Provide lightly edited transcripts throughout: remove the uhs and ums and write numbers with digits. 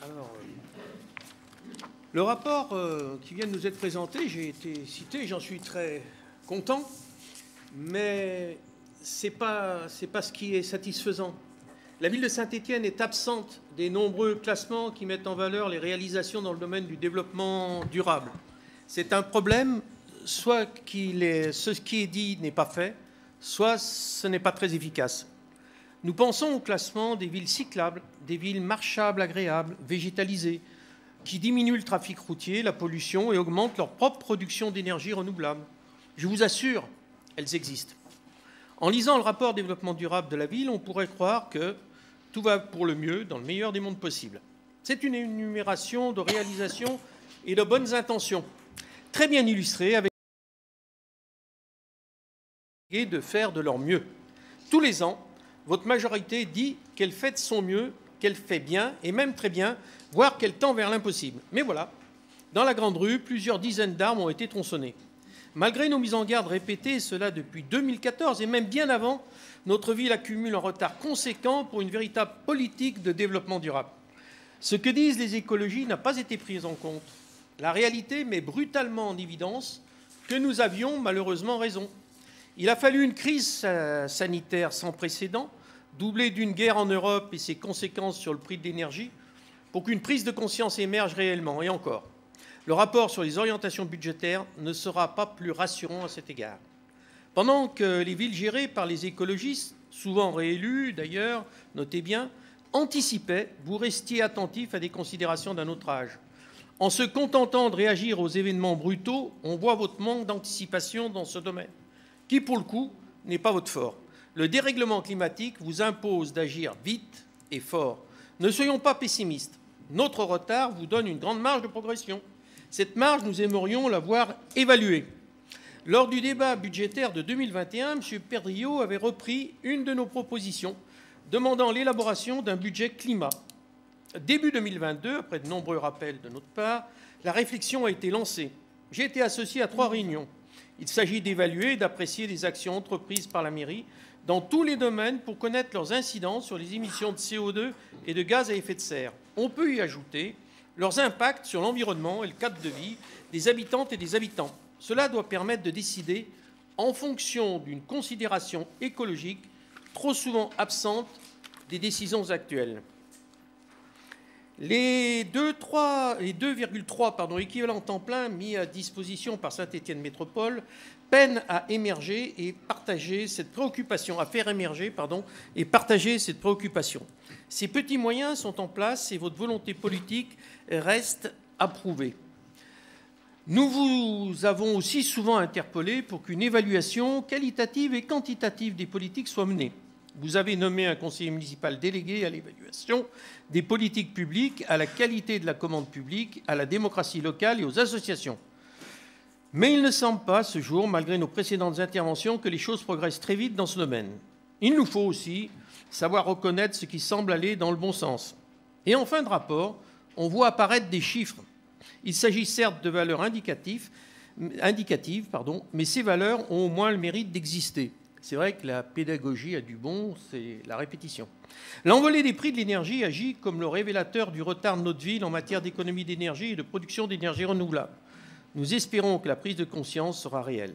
Alors, le rapport qui vient de nous être présenté, j'ai été cité, j'en suis très content, mais ce n'est pas ce qui est satisfaisant. La ville de Saint-Étienne est absente des nombreux classements qui mettent en valeur les réalisations dans le domaine du développement durable. C'est un problème, soit ce qui est dit n'est pas fait, soit ce n'est pas très efficace. Nous pensons au classement des villes cyclables, des villes marchables agréables, végétalisées, qui diminuent le trafic routier, la pollution et augmentent leur propre production d'énergie renouvelable. Je vous assure, elles existent. En lisant le rapport développement durable de la ville, on pourrait croire que tout va pour le mieux dans le meilleur des mondes possibles. C'est une énumération de réalisations et de bonnes intentions, très bien illustrée avec de faire de leur mieux. Tous les ans, votre majorité dit qu'elle fait de son mieux, qu'elle fait bien, et même très bien, voire qu'elle tend vers l'impossible. Mais voilà, dans la grande rue, plusieurs dizaines d'arbres ont été tronçonnés. Malgré nos mises en garde répétées, cela depuis 2014 et même bien avant, notre ville accumule un retard conséquent pour une véritable politique de développement durable. Ce que disent les écologistes n'a pas été pris en compte. La réalité met brutalement en évidence que nous avions malheureusement raison. Il a fallu une crise sanitaire sans précédent, doublée d'une guerre en Europe et ses conséquences sur le prix de l'énergie, pour qu'une prise de conscience émerge réellement. Et encore, le rapport sur les orientations budgétaires ne sera pas plus rassurant à cet égard. Pendant que les villes gérées par les écologistes, souvent réélus d'ailleurs, notez bien, anticipaient, vous restiez attentifs à des considérations d'un autre âge. En se contentant de réagir aux événements brutaux, on voit votre manque d'anticipation dans ce domaine, qui, pour le coup, n'est pas votre fort. Le dérèglement climatique vous impose d'agir vite et fort. Ne soyons pas pessimistes. Notre retard vous donne une grande marge de progression. Cette marge, nous aimerions la voir évaluée. Lors du débat budgétaire de 2021, M. Pedrillo avait repris une de nos propositions, demandant l'élaboration d'un budget climat. Début 2022, après de nombreux rappels de notre part, la réflexion a été lancée. J'ai été associé à 3 réunions. Il s'agit d'évaluer et d'apprécier les actions entreprises par la mairie dans tous les domaines pour connaître leurs incidences sur les émissions de CO2 et de gaz à effet de serre. On peut y ajouter leurs impacts sur l'environnement et le cadre de vie des habitantes et des habitants. Cela doit permettre de décider en fonction d'une considération écologique trop souvent absente des décisions actuelles. Les 2,3 équivalents temps plein mis à disposition par Saint-Étienne Métropole peinent à émerger et partager cette préoccupation, cette préoccupation. Ces petits moyens sont en place et votre volonté politique reste à prouver. Nous vous avons aussi souvent interpellé pour qu'une évaluation qualitative et quantitative des politiques soit menée. Vous avez nommé un conseiller municipal délégué à l'évaluation des politiques publiques, à la qualité de la commande publique, à la démocratie locale et aux associations. Mais il ne semble pas, ce jour, malgré nos précédentes interventions, que les choses progressent très vite dans ce domaine. Il nous faut aussi savoir reconnaître ce qui semble aller dans le bon sens. Et en fin de rapport, on voit apparaître des chiffres. Il s'agit certes de valeurs indicatives, mais ces valeurs ont au moins le mérite d'exister. C'est vrai que la pédagogie a du bon, c'est la répétition. L'envolée des prix de l'énergie agit comme le révélateur du retard de notre ville en matière d'économie d'énergie et de production d'énergie renouvelable. Nous espérons que la prise de conscience sera réelle.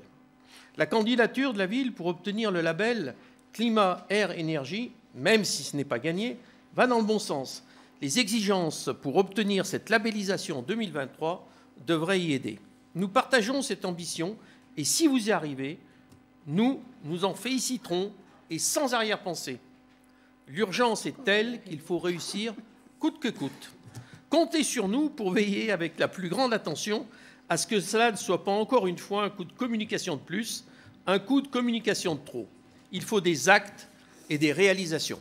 La candidature de la ville pour obtenir le label Climat, Air, Énergie, même si ce n'est pas gagné, va dans le bon sens. Les exigences pour obtenir cette labellisation en 2023 devraient y aider. Nous partageons cette ambition et si vous y arrivez, nous en féliciterons et sans arrière-pensée. L'urgence est telle qu'il faut réussir coûte que coûte. Comptez sur nous pour veiller avec la plus grande attention à ce que cela ne soit pas encore une fois un coup de communication de plus, un coup de communication de trop. Il faut des actes et des réalisations.